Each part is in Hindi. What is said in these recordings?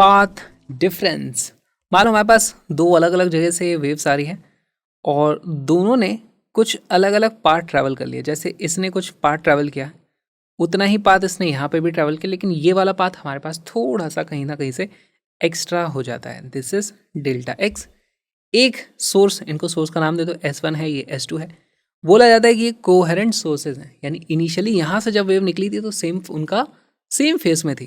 Path difference. मान लो हमारे पास दो अलग अलग जगह से वेव्स आ रही हैं और दोनों ने कुछ अलग अलग पाथ ट्रैवल कर लिया। जैसे इसने कुछ पाथ ट्रैवल किया, उतना ही पाथ इसने यहाँ पे भी ट्रैवल किया, लेकिन ये वाला पाथ हमारे पास थोड़ा सा कहीं ना कहीं से एक्स्ट्रा हो जाता है। This is delta x. एक सोर्स, इनको सोर्स का नाम दे दो, S1 है, ये S2 है। बोला जाता है कि ये कोहेरेंट सोर्सेज हैं, यानी इनिशियली यहाँ से जब वेव निकली थी तो उनका सेम फेस में थी,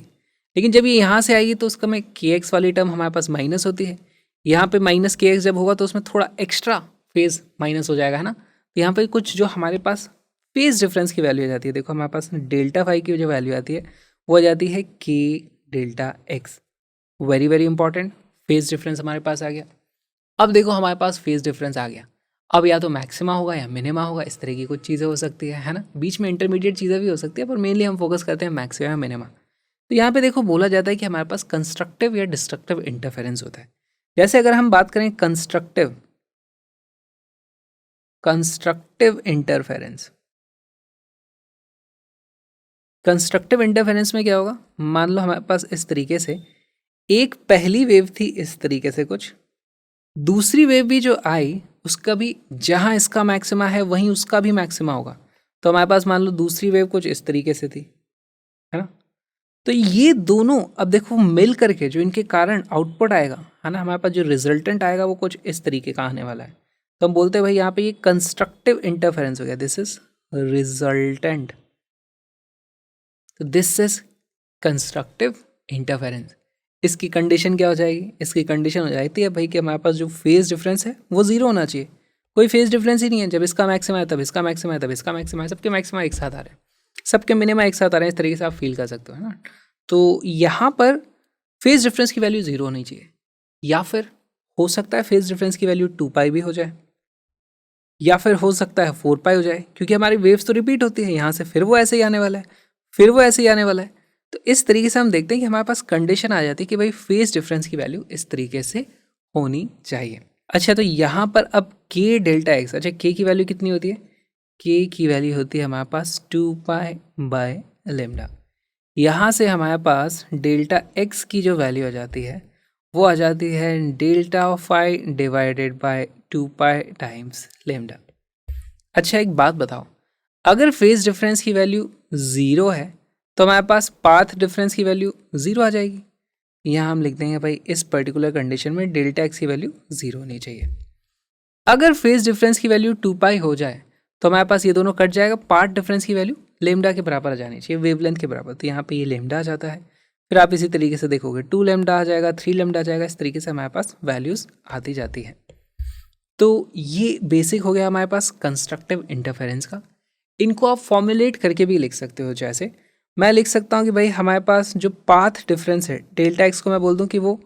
लेकिन जब ये यहाँ से आएगी तो उसका में KX वाली टर्म हमारे पास माइनस होती है। यहाँ पे माइनस KX जब होगा तो उसमें थोड़ा एक्स्ट्रा फेज माइनस हो जाएगा, है ना। तो यहाँ पे कुछ जो हमारे पास फेज डिफरेंस की वैल्यू आ जाती है, देखो हमारे पास डेल्टा फाई की जो वैल्यू आती है वो आ जाती है K delta x. Very very important, phase difference हमारे पास आ गया। अब देखो हमारे पास फेज डिफरेंस आ गया, अब या तो मैक्सिमा होगा या मिनिमा होगा, इस तरह की कुछ चीज़ें हो सकती है ना। बीच में इंटरमीडिएट चीज़ें भी हो सकती है, पर मेनली हम फोकस करते हैं मैक्सिमा या मिनिमा। तो यहाँ पे देखो बोला जाता है कि हमारे पास कंस्ट्रक्टिव या डिस्ट्रक्टिव इंटरफेरेंस होता है। जैसे अगर हम बात करें कंस्ट्रक्टिव इंटरफेरेंस, कंस्ट्रक्टिव इंटरफेरेंस में क्या होगा, मान लो हमारे पास इस तरीके से एक पहली वेव थी, इस तरीके से कुछ, दूसरी वेव भी जो आई उसका भी जहां इसका मैक्सिमा है वहीं उसका भी मैक्सिमा होगा। तो हमारे पास मान लो दूसरी वेव कुछ इस तरीके से थी, है ना। तो ये दोनों अब देखो मिल करके जो इनके कारण आउटपुट आएगा, है ना, हमारे पास जो रिजल्टेंट आएगा वो कुछ इस तरीके का आने वाला है। तो हम बोलते हैं भाई यहाँ पे ये कंस्ट्रक्टिव इंटरफेरेंस हो गया, दिस इज रिजल्टेंट। तो दिस इज कंस्ट्रक्टिव इंटरफेरेंस। इसकी कंडीशन क्या हो जाएगी, इसकी कंडीशन हो जाती है भाई कि हमारे पास जो फेज डिफरेंस है वो जीरो होना चाहिए। कोई फेज डिफरेंस ही नहीं है, जब इसका मैक्सिमा है तब इसका मैक्सिमा है, तब इसका मैक्सिमा है, सबके मैक्सिमा एक साथ आ रहे हैं, सबके मिनिमा एक साथ आ रहे हैं। इस तरीके से आप फील कर सकते हो, है ना। तो यहाँ पर फेज डिफरेंस की वैल्यू जीरो होनी चाहिए, या फिर हो सकता है फेज डिफरेंस की वैल्यू 2π भी हो जाए, या फिर हो सकता है 4π हो जाए, क्योंकि हमारी वेव्स तो रिपीट होती है, यहाँ से फिर वो ऐसे ही आने वाला है, फिर वो ऐसे ही आने वाला है। तो इस तरीके से हम देखते हैं कि हमारे पास कंडीशन आ जाती है कि भाई फेज डिफरेंस की वैल्यू इस तरीके से होनी चाहिए। अच्छा, तो यहाँ पर अब K डेल्टा एक्स, अच्छा K की वैल्यू कितनी होती है, K की वैल्यू होती है हमारे पास 2π/λ। यहाँ से हमारे पास डेल्टा एक्स की जो वैल्यू आ जाती है वो आ जाती है delta phi divided by 2π times λ। अच्छा एक बात बताओ, अगर फेज डिफरेंस की वैल्यू ज़ीरो है तो हमारे पास पाथ डिफरेंस की वैल्यू ज़ीरो आ जाएगी। यहाँ हम लिख देंगे भाई इस पर्टिकुलर कंडीशन में डेल्टा एक्स की वैल्यू ज़ीरो होनी चाहिए। अगर फेज डिफरेंस की वैल्यू 2π हो जाए तो हमारे पास ये दोनों कट जाएगा, पाथ डिफरेंस की वैल्यू लेमडा के बराबर आ जानी चाहिए, वेवलेंथ के बराबर। तो यहाँ पे ये लेमडा आ जाता है, फिर आप इसी तरीके से देखोगे 2λ आ जाएगा, 3λ आ जाएगा, इस तरीके से हमारे पास वैल्यूज़ आती जाती है। तो ये बेसिक हो गया हमारे पास कंस्ट्रक्टिव इंटरफेरेंस का। इनको आप फॉर्मुलेट करके भी लिख सकते हो, जैसे मैं लिख सकता हूँ कि भाई हमारे पास जो पाथ डिफरेंस है डेल्टा एक्स को मैं बोल दूँ कि वो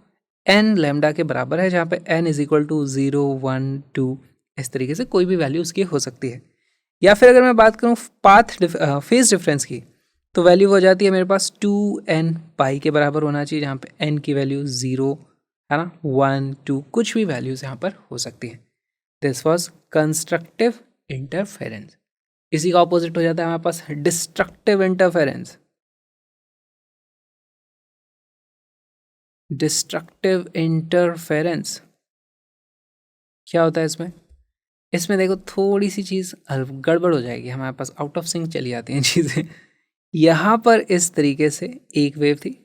n के बराबर है, जहाँ पे n इज इक्वल टू 0, 1, 2, इस तरीके से कोई भी वैल्यू उसकी हो सकती है। या फिर अगर मैं बात करूँ फेज डिफरेंस की, तो वैल्यू हो जाती है मेरे पास 2n के बराबर होना चाहिए, जहाँ पे n की वैल्यू 0, है ना, 1, 2, कुछ भी वैल्यूज यहाँ पर हो सकती है। This was constructive interference. इसी का ऑपोजिट हो जाता है हमारे पास डिस्ट्रक्टिव इंटरफेरेंस। डिस्ट्रक्टिव इंटरफेरेंस क्या होता है इसमें, इसमें देखो थोड़ी सी चीज़ गड़बड़ हो जाएगी, हमारे पास आउट ऑफ सिंक चली जाती हैं चीज़ें। यहाँ पर इस तरीके से एक वेव थी,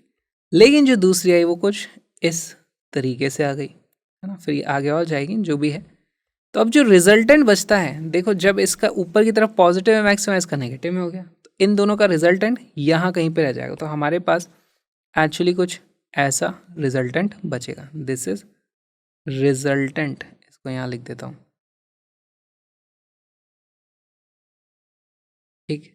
लेकिन जो दूसरी आई वो कुछ इस तरीके से आ गई, है ना, फिर ये आगे और जाएगी जो भी है। तो अब जो रिजल्टेंट बचता है, देखो जब इसका ऊपर की तरफ पॉजिटिव है मैक्सिमम, इसका नेगेटिव में हो गया, तो इन दोनों का रिजल्टेंट यहाँ कहीं पे रह जाएगा। तो हमारे पास एक्चुअली कुछ ऐसा रिजल्टेंट बचेगा। दिस इज रिजल्टेंट, इसको यहाँ लिख देता हूँ, ठीक।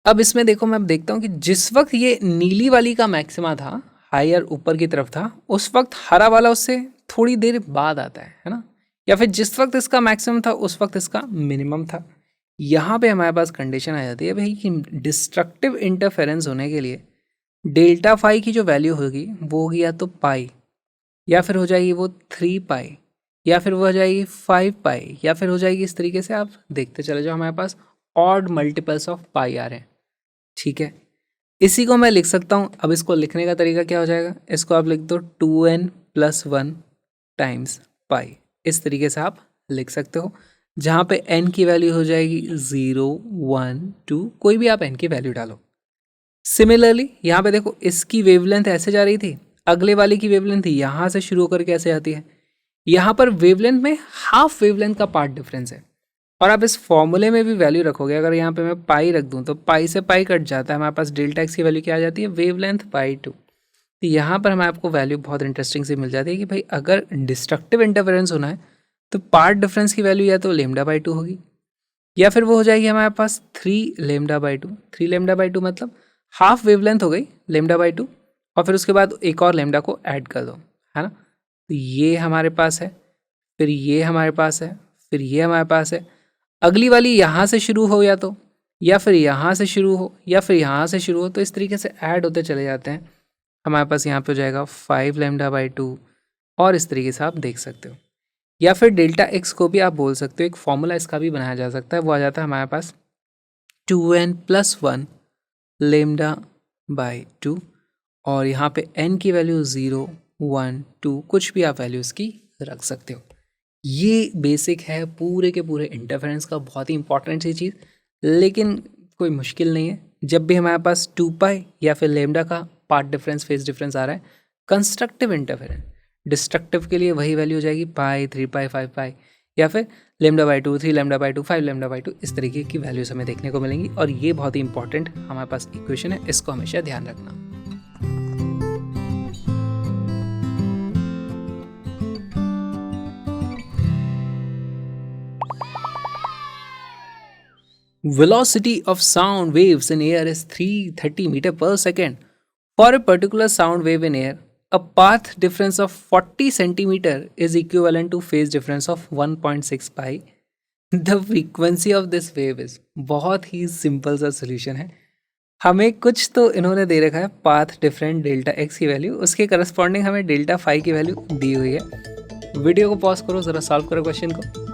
अब इसमें देखो मैं अब देखता हूँ कि जिस वक्त ये नीली वाली का मैक्सिमा था, हायर ऊपर की तरफ था, उस वक्त हरा वाला उससे थोड़ी देर बाद आता है ना। या फिर जिस वक्त इसका मैक्सिमम था उस वक्त इसका मिनिमम था। यहाँ पे हमारे पास कंडीशन आ जाती है भाई कि डिस्ट्रक्टिव इंटरफेरेंस होने के लिए डेल्टा फाई की जो वैल्यू होगी वो होगी या तो पाई, या फिर हो जाएगी वो 3π, या फिर वो हो जाएगी 5π, या फिर हो जाएगी इस तरीके से, आप देखते चले जाओ हमारे पास ऑड मल्टीपल्स ऑफ पाई आ रहे हैं, ठीक है। इसी को मैं लिख सकता हूँ। अब इसको लिखने का तरीका क्या हो जाएगा, इसको आप लिख दो 2n+1 टाइम्स पाई, इस तरीके से आप लिख सकते हो, जहाँ पे n की वैल्यू हो जाएगी 0, 1, 2, कोई भी आप n की वैल्यू डालो। सिमिलरली यहाँ पे देखो इसकी वेवलेंथ ऐसे जा रही थी, अगले वाले की वेवलेंथ यहाँ से शुरू होकर कैसे आती है, यहाँ पर वेवलेंथ में हाफ वेवलेंथ का पार्ट डिफरेंस है। और आप इस फॉर्मूले में भी वैल्यू रखोगे, अगर यहाँ पे मैं पाई रख दूँ तो पाई से पाई कट जाता है, हमारे पास डेल्टा एक्स की वैल्यू क्या आ जाती है, वेवलेंथ बाई 2। तो यहाँ पर हमें आपको वैल्यू बहुत इंटरेस्टिंग से मिल जाती है कि भाई अगर डिस्ट्रक्टिव इंटरफेरेंस होना है तो पार्ट डिफरेंस की वैल्यू या तो लेमडा बाई 2 होगी, या फिर वो हो जाएगी हमारे पास 3 लेमडा बाई 2। 3 लेमडा बाई 2 मतलब हाफ वेवलेंथ हो गई लेमडा बाई 2, और फिर उसके बाद एक और लेमडा को ऐड कर दो, है ना। तो ये हमारे पास है, फिर ये हमारे पास है, फिर ये हमारे पास है। अगली वाली यहाँ से शुरू हो या तो, या फिर यहाँ से शुरू हो, या फिर यहाँ से शुरू हो, तो इस तरीके से ऐड होते चले जाते हैं। हमारे पास यहाँ पे हो जाएगा 5 लेमडा बाई 2, और इस तरीके से आप देख सकते हो। या फिर डेल्टा एक्स को भी आप बोल सकते हो, एक फॉर्मूला इसका भी बनाया जा सकता है, वो आ जाता है हमारे पास 2n+1 लेमडा बाई 2, और यहाँ पे n की वैल्यू 0, 1, 2 कुछ भी आप वैल्यू इसकी रख सकते हो। ये बेसिक है पूरे के पूरे इंटरफेरेंस का, बहुत ही इंपॉर्टेंट सी चीज़, लेकिन कोई मुश्किल नहीं है। जब भी हमारे पास 2 पाई या फिर लेमडा का पार्ट डिफरेंस, फेज डिफरेंस आ रहा है, कंस्ट्रक्टिव इंटरफेरेंस, डिस्ट्रक्टिव के लिए वही वैल्यू हो जाएगी पाई, 3 पाई, 5 पाई, या फिर lambda by 2, 3 lambda by 2, 5 lambda by 2, इस तरीके की वैल्यूज हमें देखने को मिलेंगी। और ये बहुत ही इंपॉर्टेंट हमारे पास इक्वेशन है, इसको हमेशा ध्यान रखना। Velocity of sound waves in air is 330 meter per second. For a particular sound wave in air, a path difference of 40 centimeter is equivalent to phase difference of 1.6 pi. The frequency of this wave is, बहुत ही सिंपल सा सोल्यूशन है। हमें कुछ तो इन्होंने दे रखा है पाथ डिफरेंट डेल्टा एक्स की वैल्यू, उसके करस्पॉन्डिंग हमें डेल्टा फाई की वैल्यू दी हुई है। वीडियो को पॉज करो, ज़रा सॉल्व करो क्वेश्चन को।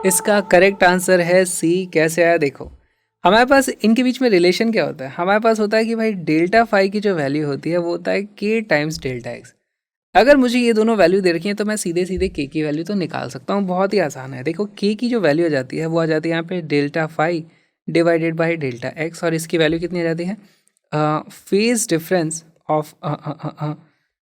इसका करेक्ट आंसर है सी। कैसे आया देखो, हमारे पास इनके बीच में रिलेशन क्या होता है, हमारे पास होता है कि भाई डेल्टा फाई की जो वैल्यू होती है वो होता है के टाइम्स डेल्टा एक्स। अगर मुझे ये दोनों वैल्यू दे रखी है तो मैं सीधे सीधे के की वैल्यू तो निकाल सकता हूँ, बहुत ही आसान है। देखो के की जो वैल्यू आ जाती है वो आ जाती है यहाँ पे delta phi divided by delta x, और इसकी वैल्यू कितनी आ जाती है, फेज डिफरेंस ऑफ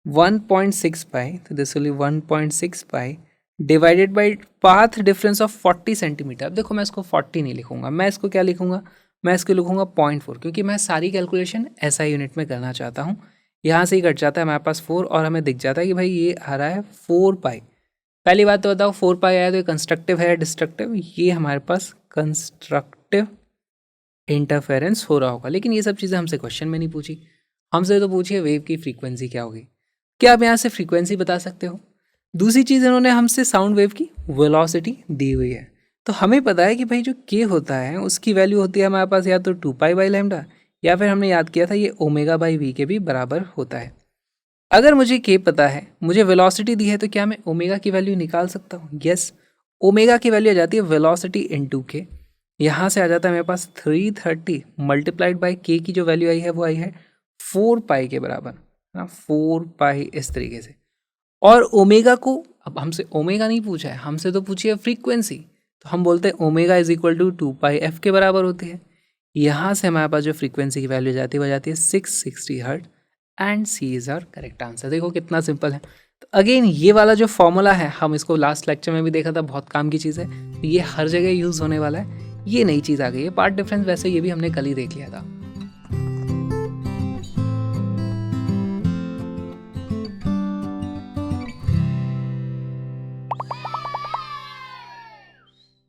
1.6 पाई, तो this will 1.6 pi divided by path difference of 40 centimetre. अब देखो मैं इसको 40 नहीं लिखूंगा, मैं इसको क्या लिखूंगा, मैं इसको लिखूंगा 0.4, क्योंकि मैं सारी कैलकुलेशन एसआई यूनिट में करना चाहता हूँ। यहाँ से ही कट जाता है हमारे पास 4, और हमें दिख जाता है कि भाई ये आ रहा है 4 पाई। पहली बात तो बताओ 4 पाई आया तो ये कंस्ट्रक्टिव है डिस्ट्रक्टिव, ये हमारे पास कंस्ट्रक्टिव इंटरफेरेंस हो रहा होगा। लेकिन ये सब चीज़ें हमसे क्वेश्चन में नहीं पूछी, हमसे तो पूछी है वेव की फ्रीक्वेंसी क्या होगी। क्या आप यहाँ से फ्रीक्वेंसी बता सकते हो? दूसरी चीज़ इन्होंने हमसे साउंड वेव की वेलोसिटी दी हुई है, तो हमें पता है कि भाई जो के होता है उसकी वैल्यू होती है हमारे पास या तो 2 पाई बाई लैम्डा, या फिर हमने याद किया था ये ओमेगा बाई वी के भी बराबर होता है। अगर मुझे के पता है, मुझे वेलोसिटी दी है, तो क्या मैं ओमेगा की वैल्यू निकाल सकता हूँ? यस, ओमेगा की वैल्यू आ जाती है वेलोसिटी इनटू के। यहाँ से आ जाता है मेरे पास 330 मल्टीप्लाइड बाई के की जो वैल्यू आई है वो आई है 4 पाई के बराबर, ना 4 पाई इस तरीके से। और ओमेगा को, अब हमसे ओमेगा नहीं पूछा है, हमसे तो पूछी है फ्रीक्वेंसी, तो हम बोलते हैं omega is equal to 2 pi F के बराबर होती है। यहाँ से हमारे पास जो फ्रीक्वेंसी की वैल्यू जाती है वो जाती है 660 hertz, and C is our correct answer. देखो कितना सिंपल है। तो अगेन ये वाला जो फॉर्मूला है, हम इसको लास्ट लेक्चर में भी देखा था, बहुत काम की चीज़ है, तो ये हर जगह यूज़ होने वाला है। ये नई चीज़ आ गई है पार्ट डिफरेंस, वैसे ये भी हमने कल ही देख लिया था।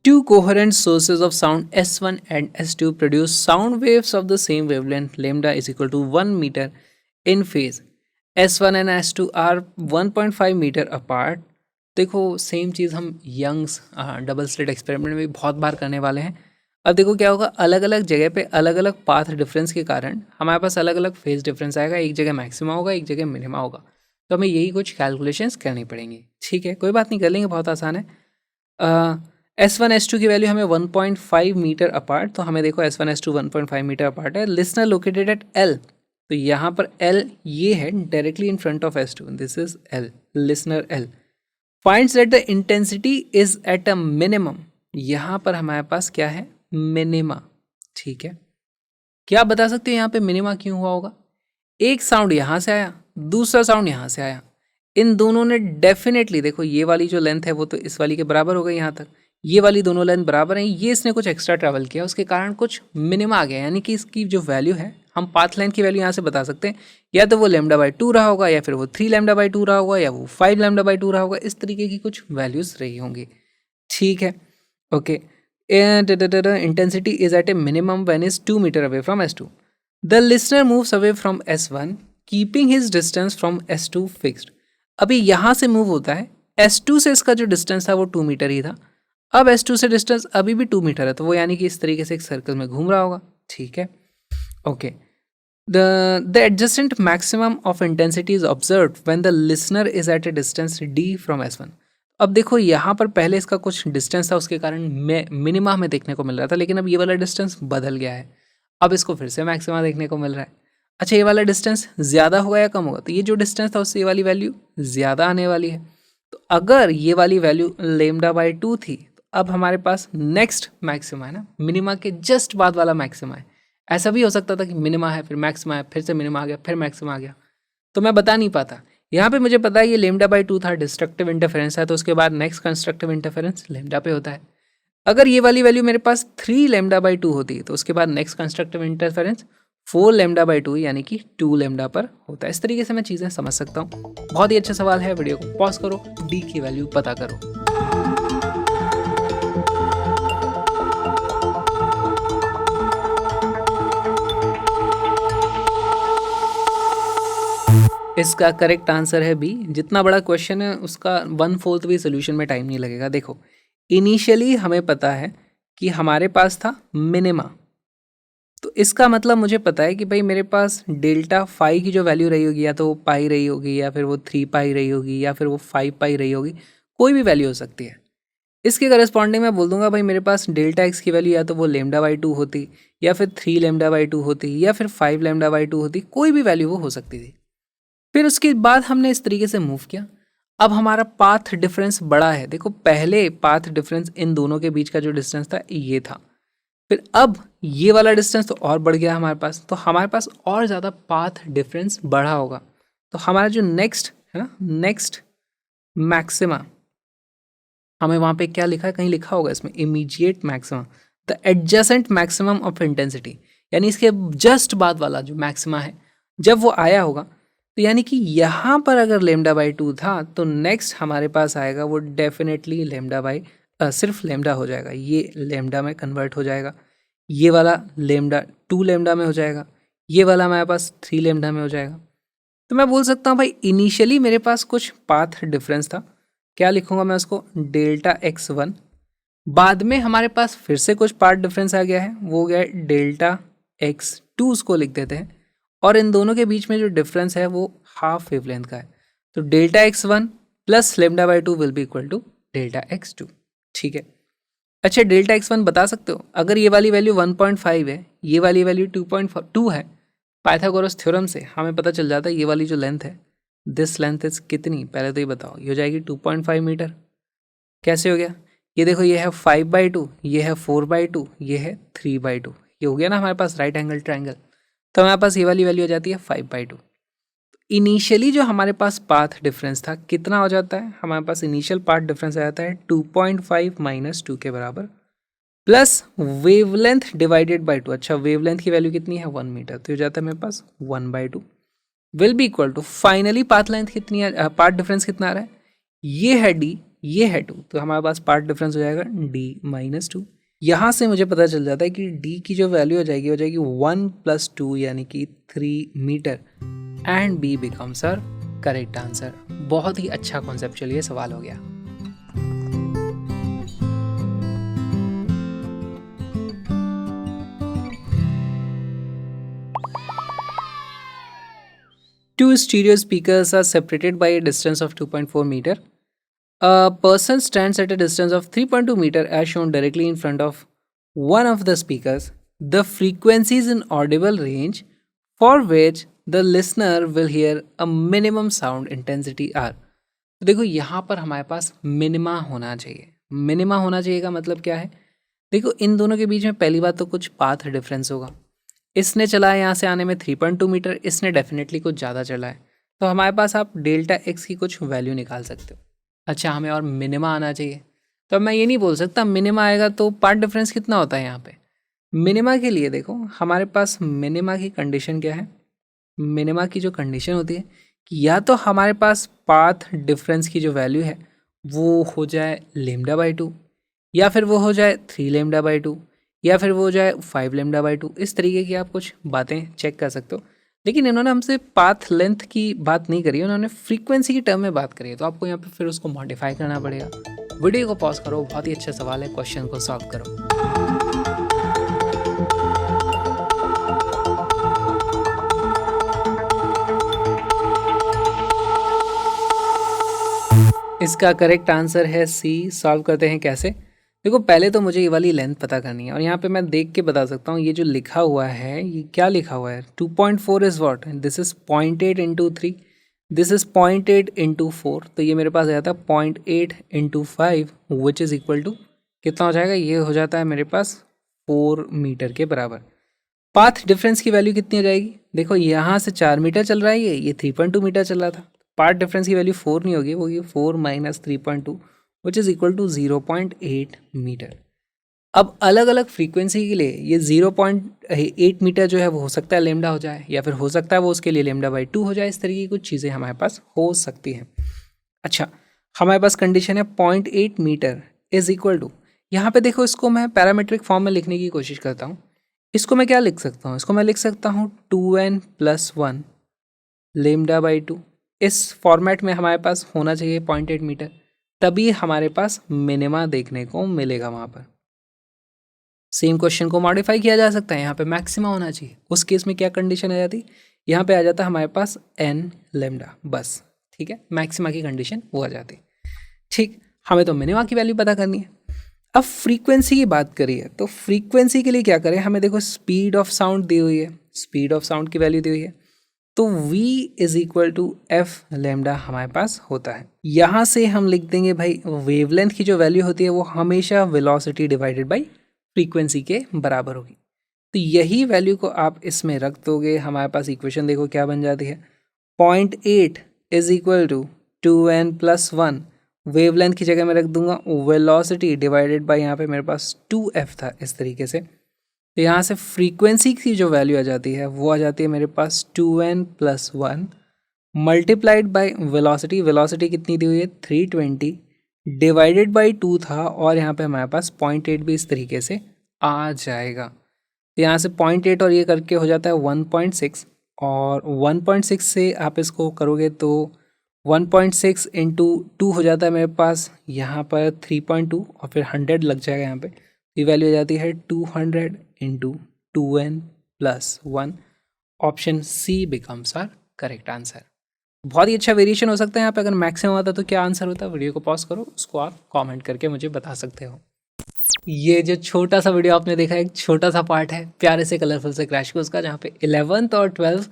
Two coherent sources of sound S1 and S2 produce sound waves of the same wavelength lambda is equal to 1 meter in phase. S1 and S2 are 1.5 meter apart. देखो सेम चीज़ हम यंग्स डबल स्लिट एक्सपेरिमेंट में भी बहुत बार करने वाले हैं। अब देखो क्या होगा, अलग अलग जगह पे अलग अलग पाथ डिफरेंस के कारण हमारे पास अलग अलग फेज डिफरेंस आएगा। एक जगह मैक्सिमा होगा, एक जगह मिनिमा होगा। तो हमें यही कुछ कैलकुलेशंस करनी पड़ेंगी। ठीक है, कोई बात नहीं, कर लेंगे, बहुत आसान है। S1 S2 की वैल्यू हमें 1.5 मीटर अपार्ट, तो हमें देखो S1 S2 1.5 मीटर अपार्ट है। लिसनर लोकेटेड एट L, तो यहाँ पर L ये है directly in front of S2, this is L, listener L। Finds that the intensity is at a minimum, यहाँ पर हमारे पास क्या है, मिनिमा। ठीक है, क्या आप बता सकते हो यहाँ पे मिनिमा क्यों हुआ होगा? एक साउंड यहाँ से आया, दूसरा साउंड यहाँ से आया, इन दोनों ने डेफिनेटली, देखो ये वाली जो लेंथ है वो तो इस वाली के बराबर हो गई यहाँ तक, ये वाली दोनों लेंथ बराबर हैं, ये इसने कुछ एक्स्ट्रा ट्रैवल किया, उसके कारण कुछ मिनिमा आ गया, यानी कि इसकी जो वैल्यू है, हम पाथ लेंथ की वैल्यू यहाँ से बता सकते हैं, या तो वो λ/2 रहा होगा, या फिर वो 3 λ/2 रहा होगा, या वो 5 λ/2 रहा होगा, इस तरीके की कुछ वैल्यूज रही होंगी। ठीक है, okay. Intensity is at a minimum when is 2 metre away from S2। The listener moves away from S1 keeping his distance from S2 fixed. अभी यहाँ से मूव होता है, S2 से इसका जो डिस्टेंस था वो 2 मीटर ही था, अब S2 से डिस्टेंस अभी भी 2 मीटर है, तो वो यानी कि इस तरीके से एक सर्कल में घूम रहा होगा। ठीक है, okay. The adjacent maximum of intensity is observed when the listener is at a distance D from S1। अब देखो यहाँ पर पहले इसका कुछ डिस्टेंस था, उसके कारण मिनिमा हमें देखने को मिल रहा था, लेकिन अब ये वाला डिस्टेंस बदल गया है, अब इसको फिर से मैक्सिमा देखने को मिल रहा है। अच्छा, ये वाला डिस्टेंस ज़्यादा होगा या कम होगा? तो ये जो डिस्टेंस था उससे ये वाली वैल्यू ज़्यादा आने वाली है, तो अगर ये वाली वैल्यू λ/2 थी, तो अब हमारे पास नेक्स्ट मैक्सिमा है ना, मिनिमा के जस्ट बाद वाला मैक्सिमा है। ऐसा भी हो सकता था कि मिनिमा है फिर मैक्सिमा है, फिर से मिनिमा आ गया, फिर मैक्सिमा आ गया, तो मैं बता नहीं पाता। यहाँ पे मुझे पता है ये λ/2 था, डिस्ट्रक्टिव इंटरफेरेंस है, तो उसके बाद नेक्स्ट कंस्ट्रक्टिव इंटरफेरेंस λ पे होता है। अगर ये वाली वैल्यू मेरे पास 3 λ/2 होती, तो उसके बाद नेक्स्ट कंस्ट्रक्टिव इंटरफेरेंस 4 λ/2 यानी कि 2 λ पर होता है। इस तरीके से मैं चीज़ें समझ सकता हूँ। बहुत ही अच्छा सवाल है, वीडियो को पॉज करो, D की वैल्यू पता करो। इसका करेक्ट आंसर है बी। जितना बड़ा क्वेश्चन है उसका 1/4 भी सोल्यूशन में टाइम नहीं लगेगा। देखो, इनिशियली हमें पता है कि हमारे पास था मिनिमा, तो इसका मतलब मुझे पता है कि भाई मेरे पास डेल्टा फाई की जो वैल्यू रही होगी, या तो वो पाई रही होगी, या फिर वो 3 पाई रही होगी, या फिर वो 5 पाई रही होगी, कोई भी वैल्यू हो सकती है। इसके करस्पॉन्डिंग मैं बोल दूंगा भाई मेरे पास डेल्टा एक्स की वैल्यू या तो वो λ/2 होती, या फिर 3 λ/2 होती, या फिर 5 λ/2 होती, कोई भी वैल्यू वो हो सकती थी। फिर उसके बाद हमने इस तरीके से मूव किया। अब हमारा पाथ डिफरेंस बड़ा है। देखो, पहले पाथ डिफरेंस इन दोनों के बीच का जो डिस्टेंस था ये था, फिर अब ये वाला डिस्टेंस तो और बढ़ गया हमारे पास, तो हमारे पास और ज़्यादा पाथ डिफरेंस बढ़ा होगा। तो हमारा जो नेक्स्ट है ना, नेक्स्ट मैक्सिमा, हमें वहाँ पे क्या लिखा है, कहीं लिखा होगा इसमें, immediate maxima, the adjacent maximum of intensity, यानी इसके जस्ट बाद वाला जो मैक्सिमा है, जब वो आया होगा, तो यानी कि यहाँ पर अगर λ/2 था, तो नेक्स्ट हमारे पास आएगा वो डेफिनेटली सिर्फ लेमडा हो जाएगा, ये लेमडा में कन्वर्ट हो जाएगा, ये वाला लेमडा 2 लेमडा में हो जाएगा, ये वाला हमारे पास 3 लेमडा में हो जाएगा। तो मैं बोल सकता हूँ भाई इनिशियली मेरे पास कुछ पाथ डिफरेंस था, क्या लिखूँगा मैं उसको, डेल्टा x1, बाद में हमारे पास फिर से कुछ पाथ डिफरेंस आ गया है, वो हो गया डेल्टा x2, उसको लिख देते हैं, और इन दोनों के बीच में जो डिफरेंस है वो हाफ वेवलेंथ का है, तो delta x1 plus λ/2 will be equal to delta x2। ठीक है, अच्छा डेल्टा x1 बता सकते हो, अगर ये वाली वैल्यू 1.5 है, ये वाली वैल्यू 2.2 है, पाइथागोरस थ्योरम से हमें पता चल जाता है ये वाली जो लेंथ है, दिस लेंथ इज कितनी, पहले तो ये बताओ, ये हो जाएगी 2.5 मीटर। कैसे हो गया, ये देखो, ये है 5/2, ये है 4/2, ये है 3/2, ये हो गया ना हमारे पास राइट एंगल ट्राइंगल, तो हमारे पास ये वाली वैल्यू आ जाती है 5/2। इनिशियली जो हमारे पास पाथ डिफरेंस था कितना हो जाता है, हमारे पास इनिशियल पाथ डिफरेंस आ जाता है 2.5 माइनस 2 के बराबर, प्लस वेवलेंथ डिवाइडेड बाई 2। अच्छा, वेवलेंथ की वैल्यू कितनी है, 1 मीटर, तो हो जाता है मेरे पास 1/2 will be equal to, finally path length कितनी है, पाथ डिफरेंस कितना आ रहा है, ये है d, ये है 2, तो हमारे पास पाथ डिफरेंस हो जाएगा d-2। यहाँ से मुझे पता चल जाता है कि d की जो वैल्यू हो जाएगी 1 + 2 यानी कि 3 metre, and B becomes our correct answer. बहुत ही अच्छा कॉन्सेप्चुअल ये सवाल हो गया। two stereo speakers are separated by a distance of 2.4 meter. A person stands at a distance of 3.2 meter as shown directly in front of one of the speakers. The frequencies in audible range for which the listener will hear a minimum sound intensity are. तो देखो यहाँ पर हमारे पास मिनिमा होना चाहिए. मिनिमा होना चाहिए का मतलब क्या है? देखो इन दोनों के बीच में पहली बात तो कुछ पाथ डिफरेंस होगा. इसने चला है यहाँ से आने में 3.2 मीटर, इसने डेफिनेटली कुछ ज़्यादा चला है. तो हमारे पास आप डेल्टा एक्स की कुछ वैल्यू निकाल सकते हो. अच्छा, हमें और मिनिमा आना चाहिए. तो अब मैं ये नहीं बोल सकता मिनिमा आएगा तो पार्ट डिफरेंस कितना होता है यहाँ पे. मिनिमा के लिए देखो हमारे पास मिनिमा की कंडीशन क्या है. मिनिमा की जो कंडीशन होती है कि या तो हमारे पास पाथ डिफरेंस की जो वैल्यू है वो हो जाए लेमडा बाई 2, या फिर वो हो जाए 3 लेमडा बाई 2, या फिर वो हो जाए 5 लेमडा बाई 2. इस तरीके की आप कुछ बातें चेक कर सकते हो. लेकिन इन्होंने हमसे पाथ लेंथ की बात नहीं करी, उन्होंने फ्रीक्वेंसी की टर्म में बात करी है. तो आपको यहाँ पे फिर उसको मॉडिफाई करना पड़ेगा. वीडियो को पॉज करो, बहुत ही अच्छा सवाल है, क्वेश्चन को सॉल्व करो. इसका करेक्ट आंसर है सी. सॉल्व करते हैं कैसे. देखो पहले तो मुझे ये वाली लेंथ पता करनी है और यहाँ पे मैं देख के बता सकता हूँ ये जो लिखा हुआ है ये क्या लिखा हुआ है. 2.4 is what, this is 0.8 into 3, this is 0.8 into 4. तो ये मेरे पास आ जाता है 0.8 into 5 which is equal to कितना हो जाएगा. ये हो जाता है मेरे पास 4 मीटर के बराबर. पाथ डिफरेंस की वैल्यू कितनी हो जाएगी. देखो यहाँ से 4 मीटर चल रहा है, ये 3.2 मीटर चल रहा था. पाथ डिफरेंस की वैल्यू 4 नहीं होगी, वो होगी 4 minus 3.2 which is equal to 0.8 metre. अब अलग अलग फ्रीक्वेंसी के लिए ये 0.8 मीटर जो है वो हो सकता है लेमडा हो जाए, या फिर हो सकता है वो उसके लिए लेमडा बाई 2 हो जाए. इस तरीके की कुछ चीज़ें हमारे पास हो सकती हैं. अच्छा, हमारे पास कंडीशन है 0.8 मीटर इज इक्वल टू, यहाँ पे देखो इसको मैं पैरामीट्रिक फॉर्म में लिखने की कोशिश करता हूँ. इसको मैं क्या लिख सकता हूँ, इसको मैं लिख सकता हूँ 2n + 1 लेमडा बाई 2. इस फॉर्मेट में हमारे पास होना चाहिए 0.8 मीटर, तभी हमारे पास मिनिमा देखने को मिलेगा. वहाँ पर सेम क्वेश्चन को मॉडिफाई किया जा सकता है, यहाँ पे मैक्सिमा होना चाहिए. उस केस में क्या कंडीशन आ जाती, यहाँ पे आ जाता हमारे पास n लेमडा बस. ठीक है, मैक्सिमा की कंडीशन वो आ जाती. ठीक, हमें तो मिनिमा की वैल्यू पता करनी है. अब फ्रीक्वेंसी की बात करिए तो फ्रीक्वेंसी के लिए क्या करें, हमें देखो स्पीड ऑफ साउंड दी हुई है, स्पीड ऑफ साउंड की वैल्यू दी हुई है. तो v is equal to F lambda हमारे पास होता है. यहाँ से हम लिख देंगे भाई वेवलेंथ की जो वैल्यू होती है वो हमेशा वेलोसिटी डिवाइडेड बाई फ्रीक्वेंसी के बराबर होगी. तो यही वैल्यू को आप इसमें रख दोगे, हमारे पास इक्वेशन देखो क्या बन जाती है. 0.8 is equal to 2n + 1, wavelength की जगह मैं रख दूंगा वेलोसिटी डिवाइडेड बाई, यहाँ पे मेरे पास 2f था. इस तरीके से तो यहाँ से फ्रीक्वेंसी की जो वैल्यू आ जाती है वो आ जाती है मेरे पास 2n + 1 multiplied by velocity. Velocity कितनी दी हुई है 320 डिवाइडेड बाई 2 था, और यहाँ पे हमारे पास 0.8 भी इस तरीके से आ जाएगा. तो यहाँ से 0.8 और ये करके हो जाता है 1.6, और 1.6 से आप इसको करोगे तो 1.6 इंटू 2 हो जाता है मेरे पास यहाँ पर 3.2, और फिर 100 लग जाएगा यहाँ पे. ये वैल्यू आ जाती है 200 into 2n + 1. Option C becomes our correct answer. बहुत ही अच्छा वेरिएशन हो सकता है यहाँ पे. अगर मैक्सिमम आता तो क्या आंसर होता, वीडियो को पॉज करो, उसको आप कमेंट करके मुझे बता सकते हो. ये जो छोटा सा वीडियो आपने देखा, एक छोटा सा पार्ट है प्यारे से कलरफुल से क्रैश कोर्स का, जहाँ पे 11th और 12th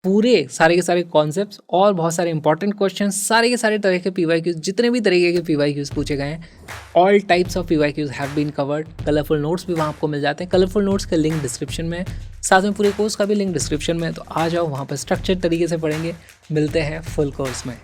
पूरे सारे के सारे कॉन्सेप्ट्स और बहुत सारे इंपॉर्टेंट क्वेश्चन, सारे के सारे तरह के PYQs, जितने भी तरीके के PYQs पूछे गए हैं, all types of PYQs have been covered. Colourful notes भी वहाँ आपको मिल जाते हैं. कलरफुल नोट्स का लिंक डिस्क्रिप्शन में है, साथ में पूरे कोर्स का भी लिंक डिस्क्रिप्शन में है. तो आ जाओ, वहाँ पर स्ट्रक्चर तरीके से पढ़ेंगे. मिलते हैं फुल कोर्स में.